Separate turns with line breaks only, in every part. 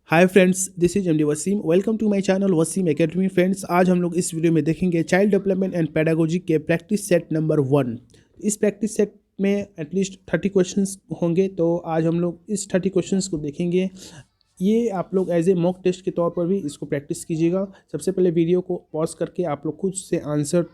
Hi friends, this is MD Wasim. Welcome to my channel Wasim Academy. Friends, आज हम लोग इस वीडियो में देखेंगे चाइल्ड डेवलपमेंट एंड पेडागोजी के प्रैक्टिस सेट नंबर 1। इस प्रैक्टिस सेट में एटलीस्ट 30 क्वेश्चंस होंगे, तो आज हम लोग इस 30 क्वेश्चंस को देखेंगे। ये आप लोग एज ए मॉक टेस्ट के तौर पर भी इसको प्रैक्टिस कीजिएगा। सबसे पहले वीडियो को पॉज करके आप लोग खुद से आंसर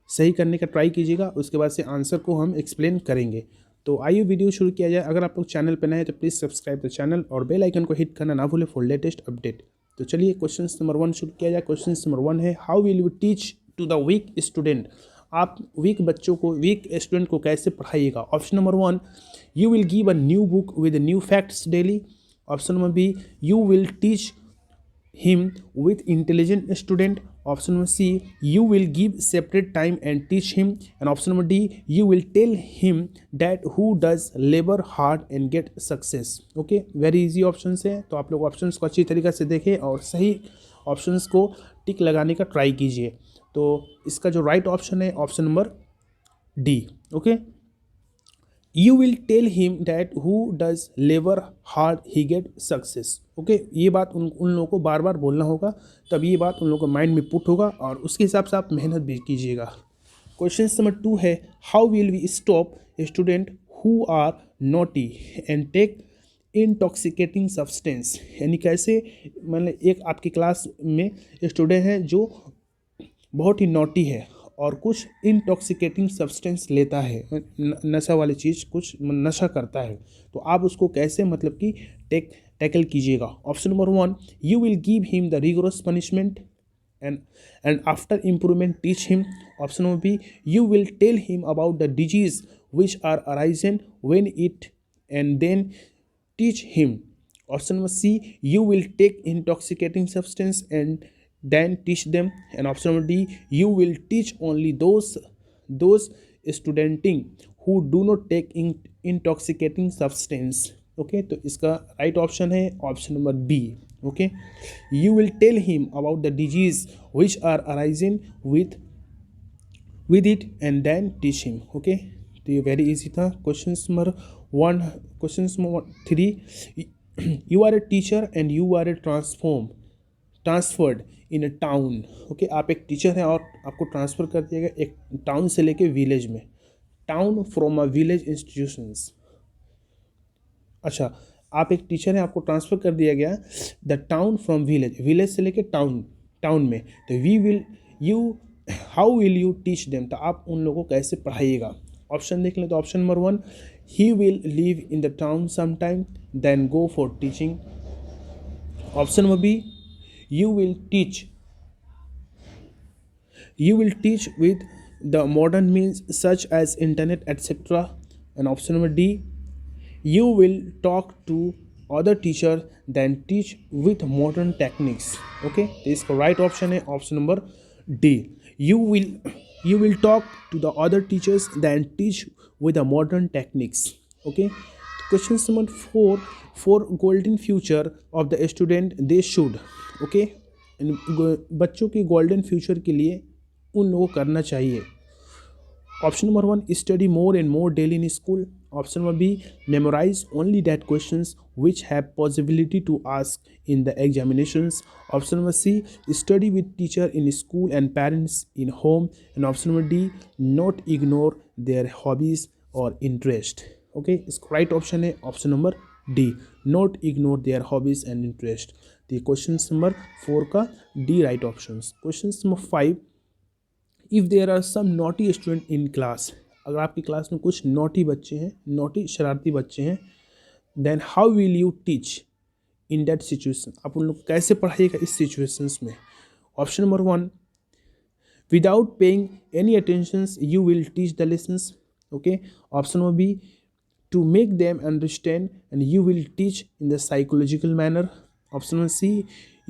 सही करने का ट्राई कीजिएगा, उसके बाद से आंसर को हम एक्सप्लेन करेंगे। तो आइए वीडियो शुरू किया जाए। अगर आप लोग चैनल पर नए हैं तो प्लीज़ सब्सक्राइब द चैनल और बेल आइकन को हिट करना ना भूलें फॉर लेटेस्ट अपडेट। तो चलिए क्वेश्चन नंबर 1 शुरू किया जाए। क्वेश्चन नंबर 1 है, how will you teach to the weak student. आप वीक बच्चों को, वीक स्टूडेंट को कैसे पढ़ाइएगा। Option number 1, you will give a new book with new facts daily. Option number B, you will teach him with intelligent student. Option number C, you will give separate time and teach him. And option number D, you will tell him that who does labor hard and get success. Okay, very easy options है, तो आप लोग options को अच्छी तरीके से देखें और सही ऑप्शंस को टिक लगाने का ट्राई कीजिए। तो इसका जो राइट ऑप्शन है option number D. Okay, you will tell him that who does labour hard he get success. Okay, ये बात उन लोगों को बार बार बोलना होगा, तब ये बात उन लोगों को माइंड में पुट होगा और उसके हिसाब से आप मेहनत भी कीजिएगा। क्वेश्चन नंबर 2 है, how will we stop student who are naughty and take intoxicating substance. यानी कैसे, मतलब एक आपकी क्लास में स्टूडेंट है जो बहुत ही नॉटी है और कुछ इंटॉक्सिकेटिंग सब्सटेंस लेता है, नशा वाली चीज़, कुछ नशा करता है, तो आप उसको कैसे मतलब कि टैकल कीजिएगा। Option number 1, you will give him the rigorous punishment and after improvement teach him. Option number B, you will tell him about the disease which are arisen when it and then teach him. Option number C, you will take intoxicating substance and then teach them. And option number D, you will teach only those studenting who do not take intoxicating substance. Okay, तो इसका right option है option number B. Okay, you will tell him about the disease which are arising with it and then teach him. Okay, तो ये very easy था। Question number 1, question number 3, you are a teacher and you are a transferred in a town. Okay, आप एक teacher हैं और आपको transfer कर दिया गया एक टाउन से लेके विलेज में। Town from a village institutions. अच्छा, आप एक टीचर हैं, आपको ट्रांसफ़र कर दिया गया the town from village, village से लेके टाउन में। तो we will you how will you teach them, तो आप उन लोगों को कैसे पढ़ाइएगा। ऑप्शन देख लें तो option number 1, he will live in the town some time then go for teaching. Option number B, you will teach with the modern means such as internet etc. And option number D, you will talk to other teacher than teach with modern techniques. Okay, तो इसका right option है option number D, you will talk to the other teachers than teach with the modern techniques. Okay, question number 4, for golden future of the student they should. Okay, बच्चों के golden future के लिए उन लोगों को करना चाहिए। Option number 1, study more and more daily in school. Option number B, memorise only that questions which have possibility to ask in the examinations. Option number C, study with teacher in school and parents in home. And option number D, not ignore their hobbies और interest. Okay, इसका right option है option number D, not ignore their hobbies and interest. तो question number 4 का D right option. Question number 5, if there are some naughty student in class. अगर आपकी class में कुछ naughty बच्चे हैं, नॉटी शरारती बच्चे हैं, then how will you teach in that situation, आप उन लोग कैसे पढ़ाइएगा इस सिचुएशंस में। Option number 1, without paying any attentions you will teach the lessons. Okay, option number B, to make them understand and you will teach in the psychological manner. Option C,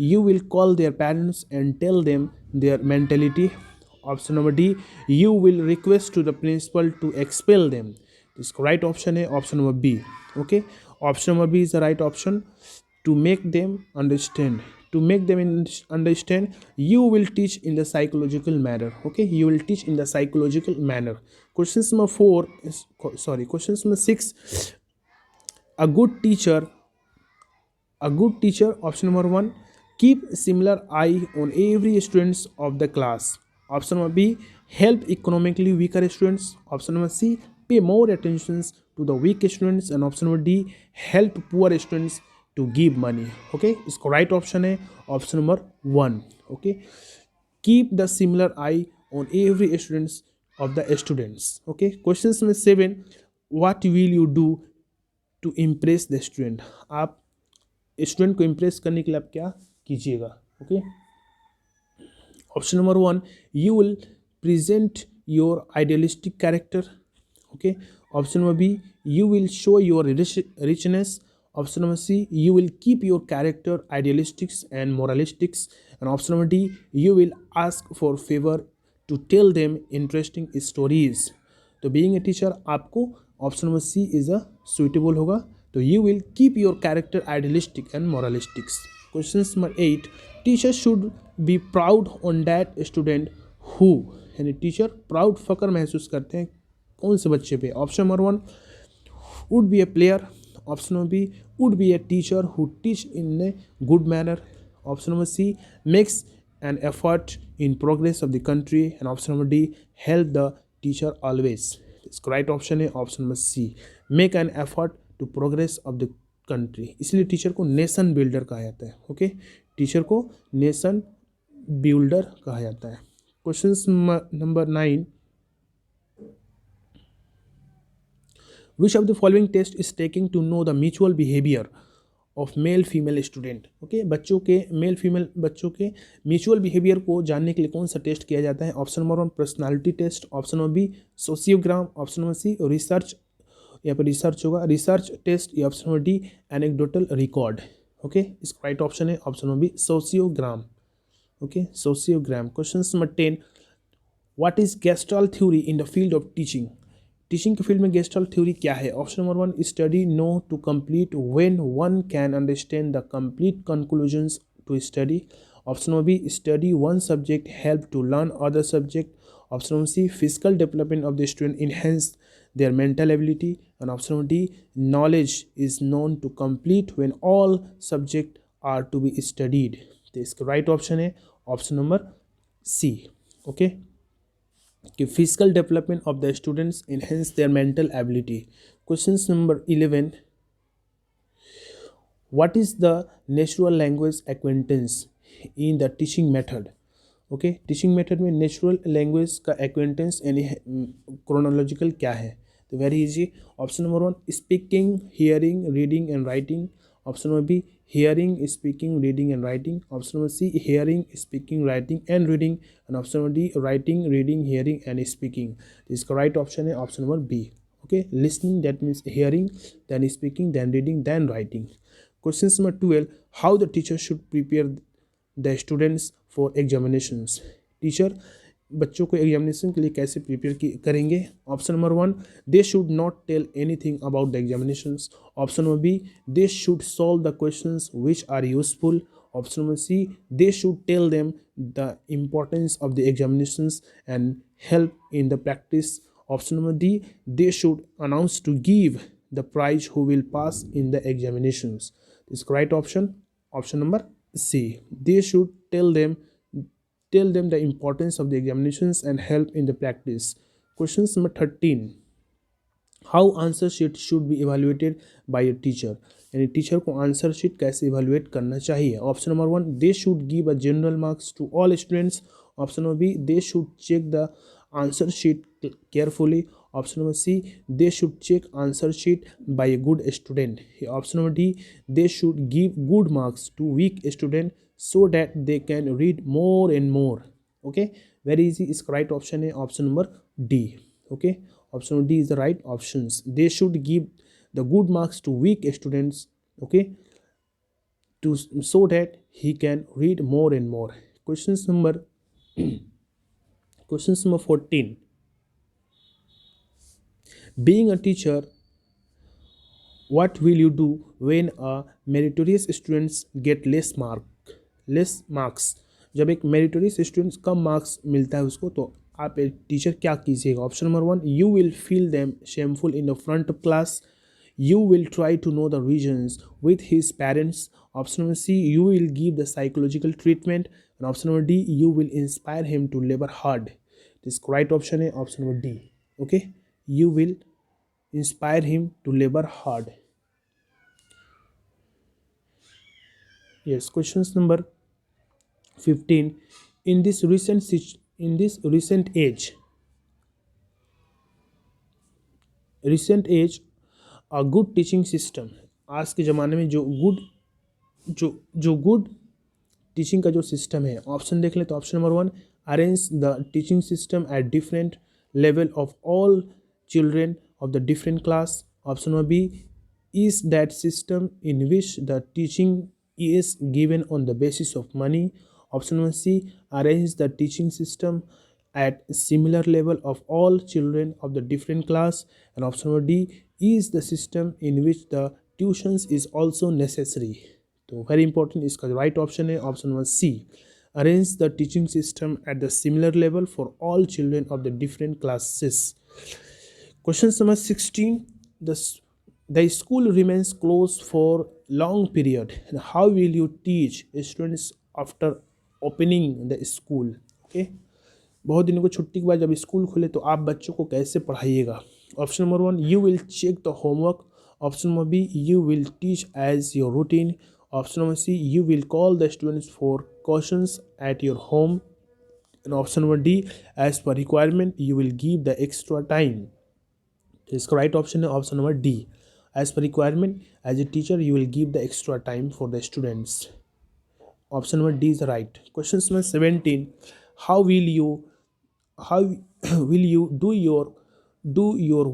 you will call their parents and tell them their mentality. Option number D, you will request to the principal to expel them. This right option है option number B. Okay, option number B is the right option. To make them understand, you will teach in the psychological manner. Okay, you will teach in the psychological manner. Question number 6, a good teacher A good teacher, option number 1, keep similar eye on every students of the class. Option number B, help economically weaker students. Option number C, pay more attention to the weak students. And option number D, help poor students to give money. Okay, इसको right option है option number 1. Okay, keep the similar eye on every students of the students. Okay, question number 7, what will you do to impress the student? आप student को impress करने के लिए आप क्या कीजिएगा? Okay, option number 1, you will present your idealistic character. Okay, option number B, you will show your richness. Option number C, you will keep your character idealistics and moralistics. And option number D, you will ask for favor to tell them interesting stories. तो being a teacher आपको option number C is a suitable होगा. तो you will keep your character idealistic and moralistics. Question number 8, teacher should be proud on that student who, यानी teacher proud फकर महसूस करते हैं कौन से बच्चे पे? Option number 1, would be a player. Option number B, would be a teacher who teach in a good manner. Option number C, makes an effort in progress of the country. And option number D, help the teacher always. इसका right option है option number C, make an effort to progress of the country. इसलिए teacher को nation builder कहा जाता है. Okay, teacher को nation builder कहा जाता है. Question number 9, which of the following test is taking to know the mutual behavior of male female student? Okay, बच्चों के मेल फीमेल बच्चों के म्यूचुअल बिहेवियर को जानने के लिए कौन सा टेस्ट किया जाता है? Option number 1, personality test. Option number B, sociogram. Option number C, research, यहाँ पर रिसर्च होगा, रिसर्च टेस्ट. या option number D, anecdotal record. Okay, इसका राइट ऑप्शन है option number B, sociogram. Okay, sociogram. Question number 10, what is gestalt theory in the field of teaching? Teaching के field में gestalt theory क्या है? Option number 1, study no to complete when one can understand the complete conclusions to study. Option number B, study one subject help to learn other subject. Option number C, physical development of the student enhance their mental ability. And option number D, knowledge is known to complete when all subjects are to be studied. तो इसका right option है option number C. Okay, कि physical development of the students enhance their mental ability. Question number 11, what is the natural language acquaintance in the teaching method? Okay, teaching method में natural language का acquaintance यानी chronological क्या है? तो very easy. Option number 1, speaking, hearing, reading and writing. Option number B, hearing, speaking, reading and writing. Option number C, hearing, speaking, writing and reading. And option number D, writing, reading, hearing and speaking. इसका right option है option number B. Okay, listening, that means hearing, then speaking, then reading, then writing. Question number 12, how the teacher should prepare the students for examinations? Teacher बच्चों को examination के लिए कैसे prepare करेंगे? Option number 1, they should not tell anything about the examinations. Option number B, they should solve the questions which are useful. Option number C, they should tell them the importance of the examinations and help in the practice. Option number D, they should announce to give the prize who will pass in the examinations. इसका right option option number C, they should tell them the importance of the examinations and help in the practice. Question number 13, how answer sheet should be evaluated by a teacher? यानी teacher को answer sheet कैसे evaluate करना चाहिए? Option number 1, they should give a general marks to all students. Option number B, they should check the answer sheet carefully. Option number C, they should check answer sheet by a good student. Option number D, they should give good marks to weak student so that they can read more and more. Okay, very easy. इसका right option है option number D. Okay, option number D is the right option. They should give the good marks to weak students, okay, to so that he can read more and more. Questions number 14, being a teacher, what will you do when a meritorious students get less marks? जब एक meritorious students कम marks मिलता है उसको, तो आप एक teacher क्या कीजिएगा? Option number 1, you will feel them shameful in the front of class. you will try to know the reasons with his parents. Option number C, you will give the psychological treatment. And option number D, you will inspire him to labor hard. This correct option is option number D. Okay, you will inspire him to labor hard. Yes, questions number 15. In this recent age a good teaching system, आज के ज़माने में जो good teaching का जो system है, option देख ले तो option number 1, arrange the teaching system at different level of all children of the different class. Option number B, is that system in which the teaching is given on the basis of money. Option number C, arrange the teaching system at similar level of all children of the different class. And option number D, is the system in which the tuitions is also necessary. तो very important, इसका right option है option number C, arrange the teaching system at the similar level for all children of the different classes. Question number 16. The school remains closed for long period. And how will you teach students after opening the school? Okay, बहुत दिनों की छुट्टी के बाद जब school खुले तो आप बच्चों को कैसे पढ़ाइएगा. Option number 1, you will check the homework. Option number B, you will teach as your routine. Option number C, you will call the students for questions at your home. And option number D, as per requirement you will give the extra time. इसका right option है option number D, as per requirement as a teacher you will give the extra time for the students. Option number D is the right. Question number 17. How will you do your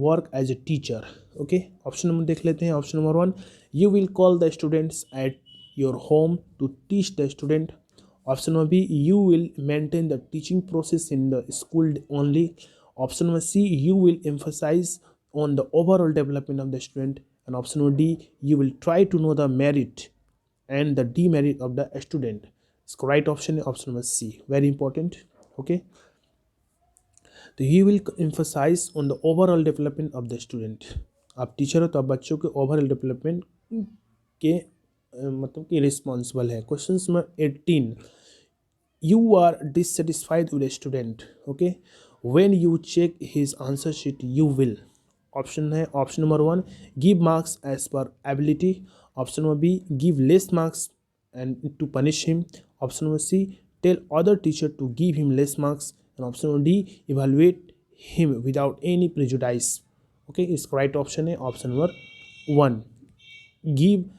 work as a teacher? Okay, option number देख लेते हैं. Option number 1, you will call the students at your home to teach the student. Option number B, you will maintain the teaching process in the school only. Option number C, you will emphasize on the overall development of the student. And option number D, you will try to know the merit and the demerit of the student. इसका right option है option number C, very important. Okay, तो you will emphasize on the overall development of the student. आप teacher हो तो आप बच्चों के overall development के मतलब कि रिस्पॉन्सिबल है. Question number 18. You are dissatisfied with a student. Okay, when you check his answer sheet you will. Option है option number 1, give marks as per ability. Option number B, give less marks and to punish him. Option number C, tell other teacher to give him less marks. And option number D, evaluate him without any prejudice. Okay, इसका right option है option number 1, give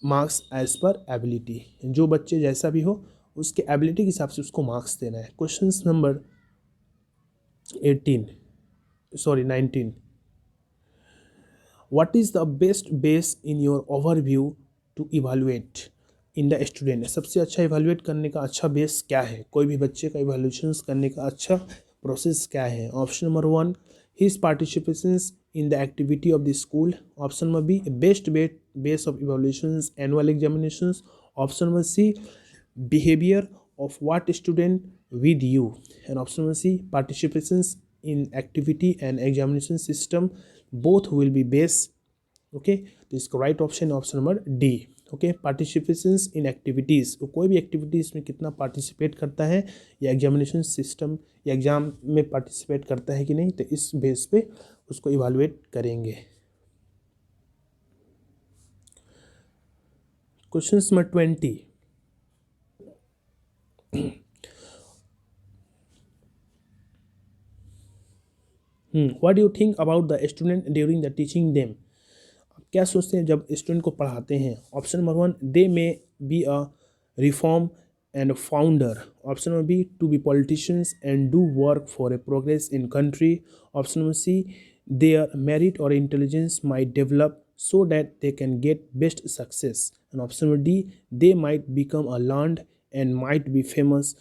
marks as per ability. जो बच्चे जैसा भी हो उसके ability के हिसाब से उसको मार्क्स देना है. Question number 19. What is the best base in your overview to evaluate in the student? सबसे अच्छा इवेलुएट करने का अच्छा बेस क्या है, कोई भी बच्चे का इवेल्यूशन करने का अच्छा प्रोसेस क्या है. Option number 1, his participations in the activity of the school. Option number B, best base of evaluations annual examinations. Option number C, behavior of what student with you. And option number C, participations in activity and examination system, both will be base. Okay, तो इसका right option option number D. Okay, participations in activities, कोई भी activities में कितना participate करता है या examination system या एग्जाम में पार्टिसिपेट करता है कि नहीं, तो इस बेस पे उसको इवालुएट करेंगे. Question number 20. What do you think about the student during the teaching them? क्या सोचते हैं जब स्टूडेंट को पढ़ाते हैं. Option number 1, they may be a reform and founder. Option number B, to be politicians and do work for a progress in country. Option number C, their merit और intelligence might develop so that they can get best success. And option number D, they might become a learned and might be famous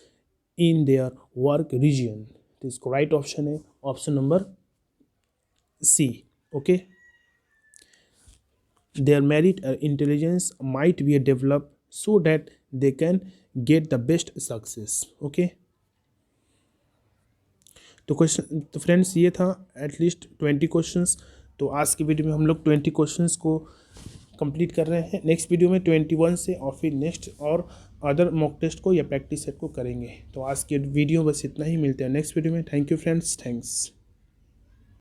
in their work region. This correct option है option number C. Okay, their merit or intelligence might be developed so that they can get the best success. Okay, तो question तो friends ये था at least 20 questions. तो आज की video में हम लोग 20 क्वेश्चंस को कंप्लीट कर रहे हैं। नेक्स्ट वीडियो में 21 से और फिर नेक्स्ट और अदर मॉक टेस्ट को या प्रैक्टिस सेट को करेंगे। तो आज के वीडियो बस इतना ही, मिलते हैं नेक्स्ट वीडियो में। Thank you friends, thanks.